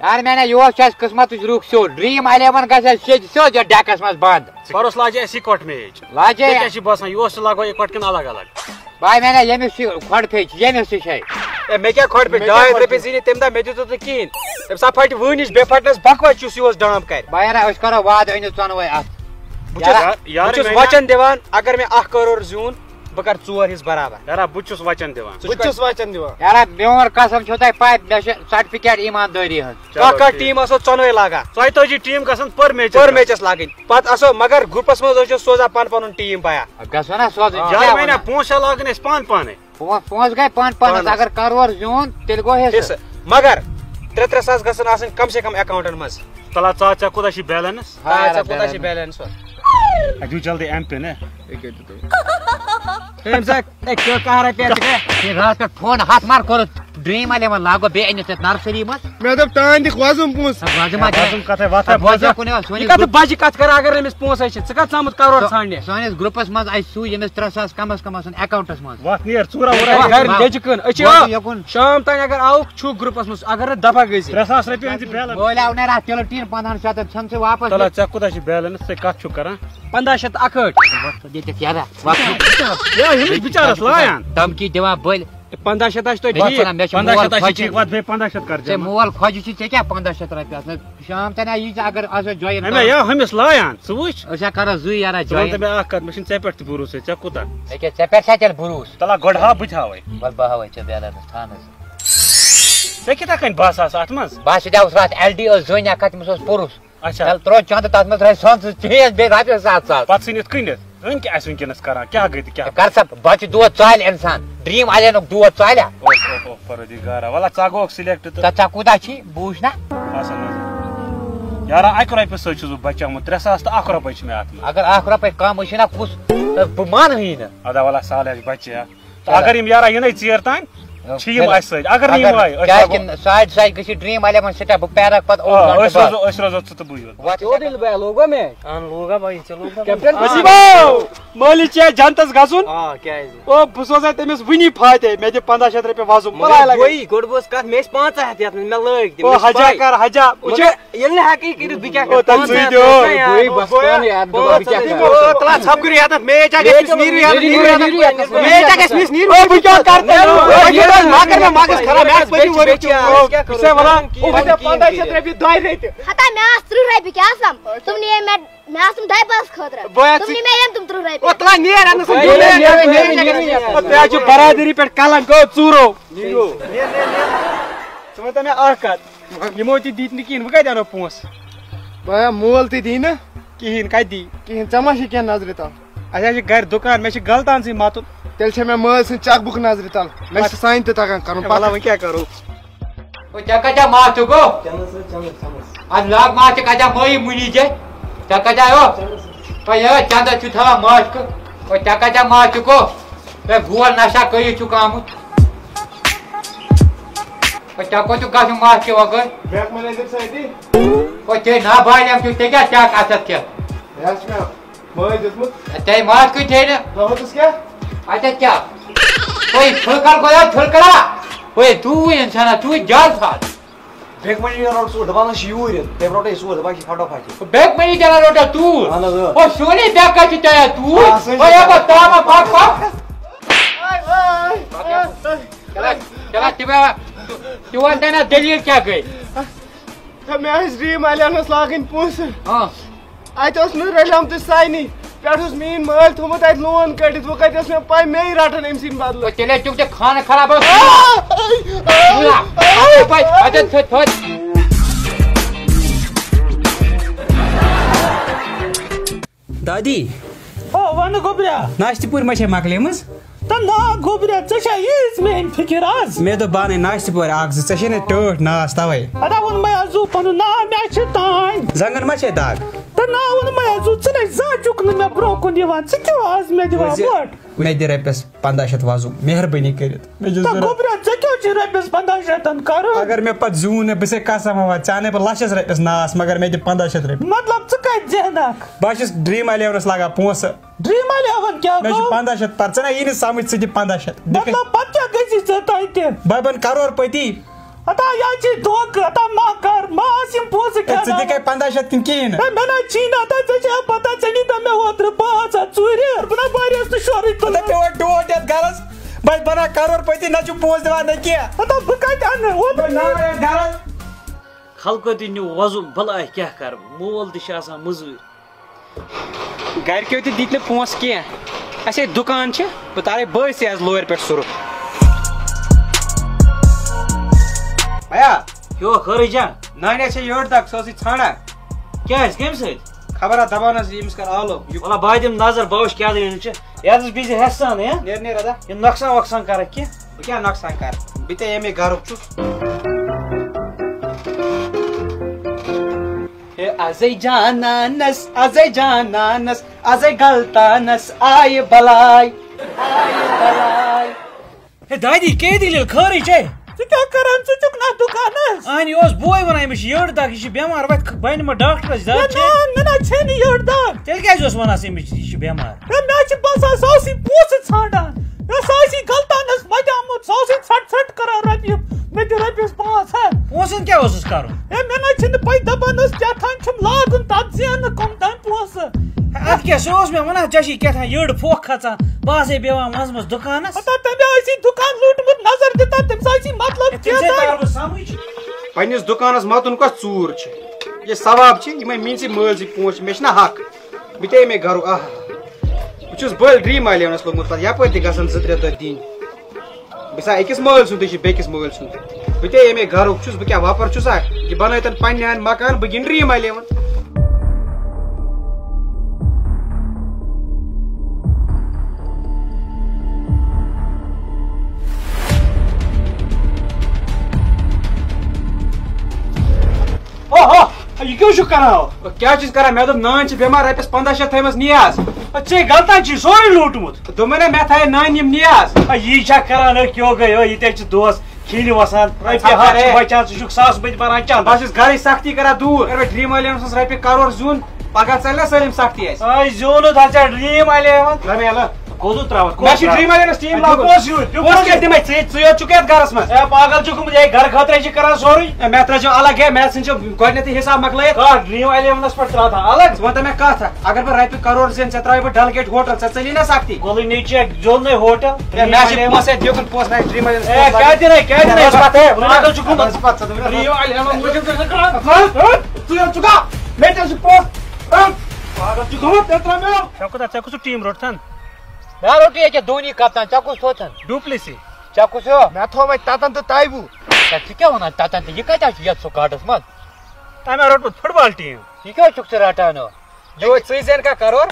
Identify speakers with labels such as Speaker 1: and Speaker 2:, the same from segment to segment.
Speaker 1: یار میں یہ قسمت رخ سیود ڈریم 11 گھس سیود ڈیکس مز بند
Speaker 2: پرس لاجے اسی کٹ میچ
Speaker 1: لاجے
Speaker 2: کیا باسان یہ لاگو اکٹ کن الگ الگ
Speaker 1: بھائی میں یمس کھڑ پھیچ یمس تہ
Speaker 2: مے کیا کھڑ پہ 2 رۄپیہِ زیٖنہِ تمہِ دۄہ مےٚ دِتُو نہٕ کِہیٖنۍ تمہِ ساتہٕ پھٹہِ وٲنِج بیٚیہِ پھٹنس بکوت یُس یہِ اوس ڈامب کرِ
Speaker 1: بھائی یار أسۍ کرو وعدٕ أنِو ژۄنوَے اتھ
Speaker 2: بہٕ چھُس وچن دِوان اگر مےٚ 1 کَرور زیوٗن بہٕ کر 4 حصہٕ برابر یارا بہٕ چھُس وچن دِوان
Speaker 1: یار میون قسم چھو تۄہہِ پاے مےٚ چھِ سرٹِفکیٹ ایماندٲری ہٕنٛز
Speaker 2: کانٛہہ ٹیٖم آسو ژۄنوَے لاگان 34 ٹیٖم گژھن پر میچس لاگٕنۍ پتہٕ آسو مگر گروپس منٛز ٲسِو سوزان پنُن ٹیٖم بیا
Speaker 1: گژھو نا سوزٕنۍ
Speaker 2: یار وۄنۍ پونٛسہٕ لاگٕنۍ أسۍ پانے
Speaker 1: پونٛسہٕ گٔے پانس اگر کرور زیوٗن تیٚلہِ گوٚو حصہٕ
Speaker 2: مگر 3 ساس گژھن آسٕنۍ کم سے کم اکاؤنٹن منٛز تلا ژٕ کوٗتاہ چھِ بیلنس
Speaker 1: کوٗتاہ
Speaker 2: چھِ بیلنس اجو جلدی ایم پن
Speaker 1: رات پہ فون ہاتھ مار کور ڈریم 11 لاگو بے انت نرسری مز
Speaker 3: میں دپ تان دکھ وازم پونس
Speaker 2: بجہ کت کر اگر امس پونس ث ثمت کرور ژھانڈ
Speaker 1: سانس گروپس مز سو یمس 3 ساس کم از کم اکاؤنٹس مز
Speaker 2: وات نیر ژورا گھر لیج کن شام تان اگر آوک چھو گروپس مز اگر دفع گژھِ 3 ساس رۄپیہِ أنۍ زِ بیلنس
Speaker 1: بولے او نیرا چلو 1500 ژھن ژٕ واپس
Speaker 2: چلو ژےٚ کوٗتاہ چھِ بیلنس ژٕ کتھ چھُکھ کران 1561 بچارس لایان
Speaker 1: دمکی دِوان بٔلۍ
Speaker 2: 1500 کر
Speaker 1: مول خوج ژےٚ کیٛاہ 1500 رۄپیہِ شام تانۍ یی اگر آسو جوین
Speaker 2: ہمس لایان ژٕ وٕچھ
Speaker 1: أسۍ کرو زٕ یارا جوین
Speaker 2: مےٚ اکھ کتھ مےٚ چھُنہٕ ژےٚ پٮ۪ٹھ تہِ بروسے ژےٚ کوٗتاہ
Speaker 1: ژےٚ پٮ۪ٹھ چھا تیٚلہِ بروس
Speaker 2: تلا گۄڈٕ ہاو بہٕ تہِ ہاوے
Speaker 1: بل بہٕ ہاوے ژےٚ بیلنس تھاو
Speaker 2: ژےٚ کِتھا کٔنۍ 12 ساس اتھ منٛز
Speaker 1: بہٕ ہسا دِوس راتھ ایل ڈی ٲس زٔنۍ اکھ تٔمِس اوس پوٚرُس
Speaker 2: اچھا
Speaker 1: ترٛوو چندٕ تتھ منٛز ترٛٲے سۄنٛسہٕ چیٖز بیٚیہِ رۄپیس 7,000
Speaker 2: پتہٕ ژھٕنِتھ کٕنِتھ أنۍ کیٛاہ آسہِ وٕنکیٚنس کران کیٛاہ گٔے تہٕ کیٛاہ
Speaker 1: کر سا بچہِ دود ژالہِ انسان ڈریم 11 دود ژالیا
Speaker 2: پروردگارا ولا ژٕ گوٚوکھ سِلیکٹ تہٕ
Speaker 1: ژےٚ کوٗتاہ چھی بہٕ وٕچھ نا
Speaker 2: یارا 1 رۄپیہِ سۭتۍ چھُس بہٕ بچاومُت 3 ساس تہٕ 1 رۄپیہِ چھِ مےٚ اتھ منٛز
Speaker 1: اگر 1 رۄپے کم ٲسۍ نا کُس بہٕ مانہٕے نہٕ
Speaker 2: ادا ولا سال بچہِ تہٕ اگر یِم یارا یِنَے ژیر تانۍ چھِ یِم اَسہِ سۭتۍ اگر نہٕ یِم آیہِ
Speaker 1: کیٛازِ ساڑِ ساڑِ گٔژھِ ڈریم 11 سٹاپ بہٕ پیرکھ پتہٕ
Speaker 2: أسۍ روزو ژٕ تہٕ بہٕ یوت مٲلِس چھِ جنتس گژھُن او بہٕ سوزے تٔمِس وٕنی فاتحے مےٚ دِ 1500 رۄپیہِ وۄزُم
Speaker 4: گۄڈٕ بوز کتھ مےٚ ٲسۍ 500 یتھ منٛز مےٚ لٲگۍ
Speaker 2: او حجا کر حجا
Speaker 4: ییٚلہِ نہٕ ہٮ۪کٕے کٔرِتھ بہٕ کیٛاہ
Speaker 2: تلا ژھپکر یتھ میچ گژھِ برادری پہ کلنک ژوٗرو ژٕ ؤنۍ تو مےٚ اکھ کتھ یِمو تہِ دِتۍ نہٕ کِہیٖنۍ وۄنۍ کتہِ انو پونٛسہٕ
Speaker 3: بیا مول تہِ دی نہٕ
Speaker 2: کِہیٖنۍ کتہِ دی
Speaker 3: کِہیٖنۍ ژےٚ ما چھِ کینٛہہ نظرِ تل
Speaker 2: اَسہِ حظ چھِ گرِ دُکان مےٚ چھِ غلطانسٕے ماتُن
Speaker 3: تیٚلہِ چھےٚ مےٚ مٲلۍ سٕنٛز چک بُک نظرِ تل مےٚ چھِ سانہِ تہِ تگان کرُن
Speaker 2: پتہ وۄنۍ کیٛاہ کرو
Speaker 1: ژےٚ کتیٛاہ ماچھ گوٚو ادٕ لاگ ماچھ کتیٛاہ مٲیی مُنی جے ژےٚ کتیٛاہ چندس چھُ تھاوان ماچھ ژےٚ کتیٛاہ ماچھ گوٚو تۄہہِ گول نشا کٔرِتھ چھُکھ آمُت ژےٚ کوٚت چھُکھ گژھُن ماچھ وۄنۍ گٔے ژےٚ نابالیم چھُکھ ژےٚ کیٛاہ چک اتھس کھٮ۪تھ ژےٚ ماچھ کۭتۍ نہٕ اتٮ۪تھ کیٛاہ پھٕلکر گوٚو پھٕلکرا ژوٗے انسانا ژوٗے جال ژھانڈ
Speaker 4: بیٚیہِ مٔنی روٚٹ ژوٗر دپان ٲسۍ یوٗرۍ بیٚیہِ روٚٹے ژوٗر دپان چھِ فٹوفٹ
Speaker 1: بیٚک مٔنی چلان روٹا توٗر سونی بیٚکا چھِ تیار توٗر تاما پک پک چلا تہِ وَن تہِ نا دٔلیٖل کیٛاہ گٔے
Speaker 3: مےٚ ٲسۍ ڈریم 11 لاگٕنۍ پونٛسہٕ
Speaker 1: ہاں
Speaker 3: اتہِ اوس نہٕ رلیمتٕے سانی پٮ۪ٹھ اوس میٛٲنۍ مٲلۍ تھوٚمُت اتہِ لون کٔڑِتھ وۄنۍ کتہِ ٲس مےٚ پاے مے رٹان أمۍ سٕنٛدِ بدلہٕ
Speaker 1: تیٚلے چھُکھ ژےٚ خانہٕ خراب
Speaker 4: دادی
Speaker 2: ون گوبریا
Speaker 4: ناشتہٕ پوٗرۍ ما چھے مۄکلیمٕژ
Speaker 2: تہٕ نا گوبریا ژےٚ چھا ییٖژ میٲنۍ فِکِر آز
Speaker 4: مےٚ دوٚپ بہٕ اَنَے ناشتہٕ پورِ 1 2 ژےٚ چھے نہٕ ٹٲٹھ ناس تَوَے
Speaker 2: ادا ووٚن مےٚ آزو پنُن ناو مےٚ چھِ تانۍ
Speaker 4: زنٛگن ما چھے دگ
Speaker 2: تہٕ نا ووٚن مےٚ آزو ژٕ نَے زانٛہہ چھُکھ نہٕ مےٚ برونٛہہ کُن یِوان ژٕ کیٛاہ آز مےٚ دِوان ووٹ
Speaker 4: مےٚ دِ رۄپیس 1500 وۄزُم مہربٲنی کٔرِتھ
Speaker 2: گوبریا ژےٚ کیٛاہ چھُے رۄپیس 1500 کرُن
Speaker 4: اگر مےٚ پتہٕ زیوٗن نہٕ بہٕ چھسے قسم ہاوان ژٕ اَنَے بہٕ لچھس رۄپیس ناس مگر مےٚ دِ 1500 رۄپیہِ
Speaker 2: مطلب ژٕ کتہِ زینکھ
Speaker 4: بہٕ چھُس ڈریم 11 لاگان پونٛسہٕ
Speaker 2: ڈریم 11 کیٛاہ
Speaker 4: مےٚ چھُ 1500 پر ژٕ نا یی نہٕ سمجھ ژٕ دِ 1500
Speaker 2: مطلب پتہٕ کیٛاہ گژھی ژےٚ تتہِ
Speaker 4: ببن کرور پٔتی
Speaker 2: اتا یا چھِ دھوکہٕ اتا ما کر
Speaker 4: ژٕ 15 کِنہٕ کِہیٖنۍ نہٕ
Speaker 5: مےٚ نا چیٖنا ژےٚ چھےٚ پتہ ژےٚ نی مےٚ اوترٕ 5 ہتھ ژوٗرِ بہٕ نا واریاہس نہٕ شورٕے تُلان
Speaker 4: پیوان ڈوٹھ یتھ گرس بہٕ بنان کرور پٔتی نہ چھُ پونٛسہٕ دِوان نہ کینٛہہ
Speaker 5: بہٕ کتہِ انہٕ
Speaker 4: گرس
Speaker 6: خلقو تہِ نیوٗ وۄزُل بلاے کیٛاہ کرٕ بہٕ مول تہِ چھِ آسان مٔزوٗرۍ
Speaker 2: گرِکیو تہِ دِتۍ نہٕ پونٛسہٕ کینٛہہ اَسے دُکان چھِ بہٕ تارے بٲسٕے آز لورِ پٮ۪ٹھ سُرُف بیا
Speaker 6: ہیو خٲرٕے جان
Speaker 2: نانہِ چھےٚ یٔڈ دگ سۄ ٲسٕے ژھانڈان
Speaker 6: کیٛازِ کَمہِ سۭتۍ
Speaker 2: خبرا دپان ٲس ییٚمِس کر آلو
Speaker 6: وَلہ بہٕ دِمہٕ نظر بہٕ وٕچھِ کیٛاہ دٔلیٖل چھِ یَتھ حظ بِہزِ ہٮ۪س سان
Speaker 2: نیرنہِ ردا
Speaker 6: یہِ نۄقصان وۄقصان کَرکھ کیٚنٛہہ
Speaker 2: بہٕ کیٛاہ نۄقصان کرٕ بہٕ تے اَمے گرُک چھُس
Speaker 5: ازے جانانس ازے غلطانس آیہِ بلاے
Speaker 6: ہے دادی کیٛاہ دٔلیٖل خٲرٕے چھے
Speaker 5: ژٕ کیٛاہ کران ژٕ چھُکھ نا دُکانس
Speaker 6: اہنہِ یہِ اوس بوے وَنان أمِس چھِ یٔڈ دگ یہِ چھِ بٮ۪مار وَتہِ بَنہِ ما ڈاکٹرس زیادٕ چھے
Speaker 5: مےٚ نا چھے نہٕ یٔڈ دگ
Speaker 6: تیٚلہِ کیٛازِ اوس وَنان أمِس یہِ چھِ بٮ۪مار
Speaker 5: مےٚ چھِ باسان سُہ اوسُے پونٛسہٕ ژھانڈان مےٚ سُہ آسی غلطانس مَتیومُت سُہ اوسُے ژھٹ ژھٹ کران رۄپیہِ مےٚ دِ رۄپیَس 5 ہتھ
Speaker 6: پونٛسن کیٛاہ اوسُس کَرُن
Speaker 5: ہے مےٚ نہ چھِنہٕ پَے دَپان ٲس کیٛاہ تھام چھُم لاگُن تَتھ زینہٕ کَم تام پونٛسہٕ
Speaker 6: اَدٕ کیٛاہ سُہ اوس مےٚ وَنان ژےٚ چھی کیٛاہ تھام یٔڈ پھۄکھ کھژان بہٕ آسے بیٚہوان منٛزٕ منٛزٕ دُکانس
Speaker 5: تٔمۍ آسی دُکان لوٗٹمُت نظر دِتان تٔمِس آسی مطلب
Speaker 6: سمجھ
Speaker 2: پننِس دُکانس متُن کۄس ژوٗر چھِ یہِ ثواب چھِ یِمے میٛٲنسٕے مٲلۍ پونٛسہٕ چھِ مےٚ چھِنہ حق بہٕ تے اَمے گرُک بہٕ چھُس بٔلۍ ڈرٛیٖم الیونس لوگمُت پتہٕ یپٲرۍ تہِ گژھان 2-3 دۄہ دِنۍ بہٕ چھُسا أکِس مٲلۍ سُنٛدٕے چھُ بیٚکِس مٲلۍ سُنٛد بہٕ تے اَمے گرُک چھُس بہٕ کیٛاہ وۄپر چھُسا یہِ بنٲیتن پننہِ اَنہِ مکان بہٕ گِنٛدٕ ڈرٛیٖم الیوَن
Speaker 5: یہِ کیٛاہ چھُکھ کران
Speaker 2: کیٛاہ چھُس کران مےٚ دوٚپ نانۍ چھِ بٮ۪مار رۄپیَس 15 تھٲیمٕژ نیاز
Speaker 5: ژےٚ غلطان چھُے سورُے لوٗٹمُت
Speaker 2: دوٚپمَے نہ مےٚ تھایے نانہِ یِم نیاز
Speaker 5: یی چھا کران کیٛاہ گٔے یہِ تے چھِ دۄہس کھیٖنہِ وسان رۄپیہِ ہتھ چھِ بچان ژٕ چھُکھ 1000 رۄپیہِ بران چنٛدٕ
Speaker 2: بہٕ چھُس گرٕچ سختی کران دوٗر اگر مےٚ ڈرٛیٖم الیون سٕنٛز رۄپیہِ کرور زیُن پگاہ ژَلہِ نا سٲلِم سختی اَسہِ
Speaker 5: زیوٗنُت ہا ژےٚ ڈرٛیٖم الیون
Speaker 2: کوٚدُن تراوَتھ مےٚ چھُ ڈرٛیٖم الیونس ٹیٖم لاگُن
Speaker 5: پونٛسہٕ
Speaker 2: کیٛاہ دِمے ژٕ یوت چھُکھ یتھ گرس منٛز
Speaker 5: اے پاگل چھُکھ گوٚمُت ہے گرٕ خٲطرٕ چھِ کران سورُے
Speaker 2: مےٚ ترٛٲیزیو الگ ہے مےٚ ژھٕنزیو گۄڈٕنیتھٕے حساب مۄکلٲیِتھ
Speaker 5: ڈرٛیٖم الیونس پٮ۪ٹھ تراوان الگ
Speaker 2: ژٕ وَنتا مےٚ کتھ اکھ اگر بہٕ رۄپیہِ کرور زینہٕ ژےٚ ترٛاوے بہٕ ڈل گیٹ ہوٹل ژےٚ ژٔلی نا سختی
Speaker 5: گۄلٕے نی ژےٚ زولنٕے ہوٹل
Speaker 2: مےٚ چھِ پونٛسہٕ دِیُن پونٛسہٕ مےٚ ڈرٛیٖم
Speaker 5: کیٛاہ دِنَے کیٛاہ دِنَے پاگل چھُکھ گوٚمُت پاگل چھُکھ گوٚمُت تیٚلہِ ترٛاو مےٚ ژےٚ کُس ٹیٖم روٚٹتھن
Speaker 1: مےٚ روٚٹُے ییٚکیٛاہ دھونی کپتان ژےٚ کُس تھوٚوتھن
Speaker 5: ڈُپلِسی
Speaker 1: ژےٚ کُس ہیو
Speaker 3: مےٚ تھوٚو وۄنۍ تتن تہٕ تایبوٗ
Speaker 1: ژٕ کیٛاہ وَنان تتن تہٕ یہِ کتہِ چھُ یتھ سُکاٹس منٛز
Speaker 5: تَمہِ روٚٹمُت فُٹ بال ٹیٖم
Speaker 1: یہِ کیٛاہ چھُکھ ژٕ رٹان
Speaker 2: ژٕ زین کانٛہہ کرور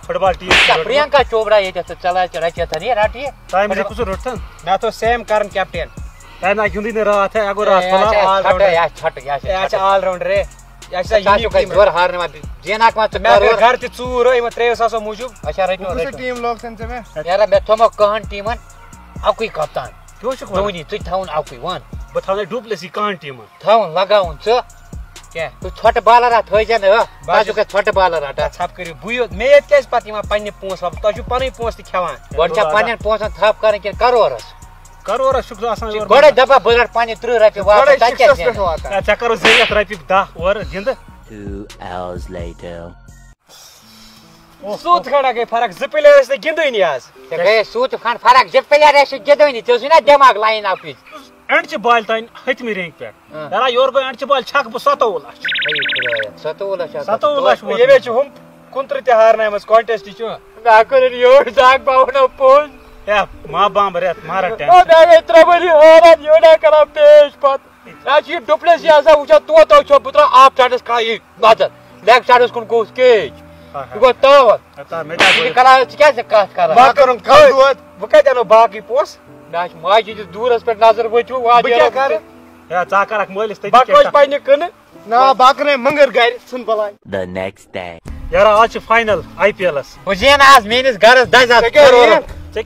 Speaker 5: فُٹ بال ٹیٖم
Speaker 1: پرینکا چوپڑا ییٚتٮ۪تھ ژٕ ژلان رچیتھن یہِ رٹ یہِ
Speaker 5: تَمہِ کُس روٚٹتھن
Speaker 2: مےٚ تھوٚو سیم کرن کیپٹین
Speaker 5: تَمہِ نہ گِنٛدٕے نہٕ راتھ ہے اگر راتھ
Speaker 2: یہِ چھِ آل راوُنڈر یہِ چھِ
Speaker 1: جور ہارناوان زیناکھ ما ژٕ
Speaker 2: مےٚ گرٕ تہِ ژوٗر یِمن 3 ساسو موٗجوٗب
Speaker 1: اچھا رٔٹِو
Speaker 3: ٹیٖم لوگتن ژےٚ مےٚ
Speaker 1: نیرا مےٚ تھوٚومو کٕہن ٹیٖمن اکُے کپتان
Speaker 5: کیٛاہ چھُکھ وَنان
Speaker 1: دھونی ژٕ تھاوُن اکُے وَن
Speaker 5: بہٕ تھاونے ڈُپلِسی کہن ٹیٖمن
Speaker 1: تھاوُن لگاوُن ژٕ کیٛاہ ژٕ ژھۄٹہٕ بالر ہا تھٲیزٮ۪ن بہٕ چھُکھ ژھۄٹہٕ بالر رٹان
Speaker 2: ژھپ کٔرِو بٕے یوت مےٚ ییٚتہِ کیٛازِ پتہٕ یِوان پننہِ پونٛسہٕ واپس تۄہہِ چھُو پنٕنۍ پونٛسہٕ تہِ کھٮ۪وان
Speaker 1: گۄڈٕ چھا پننٮ۪ن پونٛسن تھپھ کرٕنۍ کِنہٕ کرورس
Speaker 5: کرورس چھُکھ ژٕ آسان
Speaker 1: گۄڈے دپان بہٕ رٹہٕ پننہِ 30 رۄپیہِ واپس تتہِ کیٛاہ زینہٕ
Speaker 5: ژےٚ کرو زینِتھ رۄپیہِ 10 اورٕ گِنٛدٕ
Speaker 7: 2 hours later.
Speaker 2: سوٗت کھڑا گٔے فرق 2 پٕلیر ٲسۍ نہٕ گِنٛدٲنی آز
Speaker 1: ژےٚ گٔیے سوٗتہِ کھنٛڈ فرق 2 پٕلیر ٲسۍ گِنٛدٲنی ژےٚ اوسُے نا دٮ۪ماغ لاین اپ یِژ
Speaker 5: اینڈچہِ بالہِ تانۍ 7مہِ رینٛکہِ پٮ۪ٹھ یارا یورٕ گوٚو اینڈچہِ بالہِ چھکہٕ بہٕ 27 لچھ
Speaker 1: 27 لچھ
Speaker 2: ییٚمے چھِ ہُم 29 تہِ ہارنایمٕژ کانٹیسٹ چھُ
Speaker 1: مےٚ کٔرٕن یٔڈ دگ بہٕ ونو پوٚز
Speaker 5: ہے ما بامب رٮ۪تھ ما رٹ
Speaker 1: مےٚ گٔے 3 ؤری حٲران یٔڈا کران پیش پتہٕ مےٚ چھُ یہِ ڈُپلِسی آسان وٕچھان توتو چھو بہٕ تراو آف سایڈس کھا یہِ نظر لیگ سایڈس کُن گوٚوُس کیچ یہِ گوٚو تاوت ژٕ کران ژٕ کیٛازِ کتھ کران
Speaker 2: ما کَرُن دود بہٕ کتہِ اَنو باقٕے پونٛسہٕ
Speaker 1: مےٚ چھُ ماجہِ ہِنٛدِس دوٗرس پٮ۪ٹھ نظر ؤتھِو
Speaker 2: بہٕ کیٛاہ کرٕ
Speaker 5: ہے ژٕ کرکھ مٲلِس
Speaker 2: بہٕ کٲج پننہِ کٕنہٕ
Speaker 3: نا بہٕ کٕنَے مٔنٛگٕر گرِ ژھٕن بلاے
Speaker 7: The next day.
Speaker 5: یارا آز چھُ فاینل IPL
Speaker 1: بہٕ زینہٕ آز میٲنِس گرس دزِ ژےٚ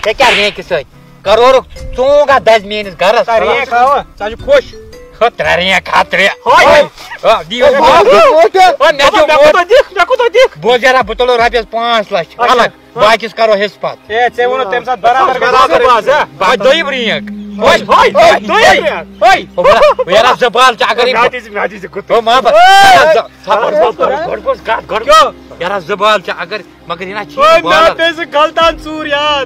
Speaker 1: کیٛاہ رینٛکہِ سۭتۍ کرورُک ژونٛگ ہا دزِ میٲنِس گرس
Speaker 2: رینٛک ہاوان ژٕ چھُکھ خۄش
Speaker 1: 3 رینٛک ہا 3 بوز یارا بہٕ تُلو رۄپیس 5 لچھ الگ باقیس کرو حصہٕ پتہٕ
Speaker 2: ہے ژےٚ ووٚنُتھ تمہِ ساتہٕ برابر
Speaker 1: دوٚیِم رینٛک میرا زبال اگر یار زبال اگر مگر یہ
Speaker 3: غلطان ژوٗر یاد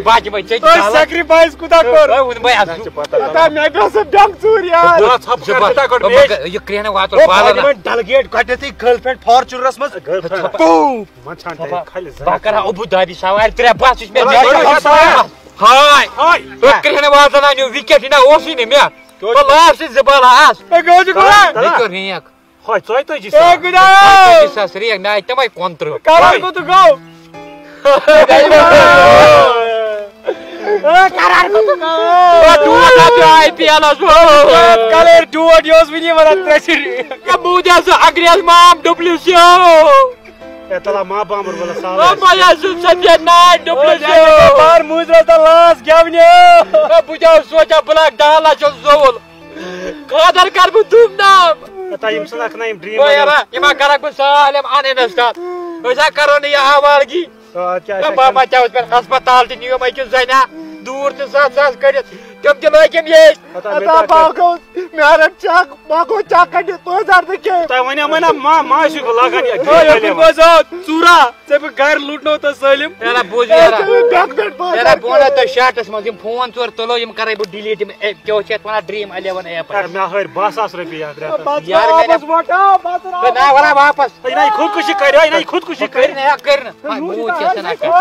Speaker 1: باقی بھائی
Speaker 3: سیکرِفایس کوٗتاہ کوٚر مےٚ پیوٚو سُہ ڈنٛگ ژوٗر یاد
Speaker 1: یہ کرہنہ واتو بالر
Speaker 2: ڈلگیٹ گۄڈنیتھٕے گرل فرینڈ فارچونرس منٛز
Speaker 1: بہ کرا ابو دھابی سوارِ 3 بس ہاے کرہنہ واتن انیو وکٹ نہ اوسٕے نہٕ مےٚ لاسٹ زبال آس ریک ساس ریک نہ تمے 15
Speaker 3: کران کوٚت گوٚو
Speaker 2: کلر ڈوٹ یہ اوس وٕنی ونان 3
Speaker 1: موجا سو اگریز مام ڈبلیو سی
Speaker 3: تلا ما بامر ولا
Speaker 1: او مایا سو سفید نا ڈبلیو سی
Speaker 3: بار موجرا تا لاس گیونی
Speaker 1: بوجا سوچا بلاک ڈالا چھ زول قادر کر بو تم نام
Speaker 3: تا یم سنک نہ یم ڈریم
Speaker 1: او یارا یما کرک بو سالم انسٹال وسا کرو نہ یہ حوالگی بابا چاوس پر ہسپتال تی نیو مے زنا دور تے ساتھ ساتھ کرت تم تے لگیم یہ
Speaker 3: تا باگو میرا چاک باگو چاک کڈ 2000 دکے تا ونیا منا ما شو لگان یہ بوزا چورا ژے بہ گھر لوٹنو تا سالم
Speaker 1: یارا بوز یارا یارا بونا تو شاٹس مز یم فون ژور تلو یم کرے بہ ڈیلیٹ یم کیو چھ ونا ڈریم 11 ایپ
Speaker 3: میں ہر 20000 روپیہ
Speaker 1: یار
Speaker 3: واپس واٹا
Speaker 1: نہ ورا واپس
Speaker 3: نہیں خودکشی کر نہیں خودکشی
Speaker 1: کر نہ کر نہ مو چھ سنا کر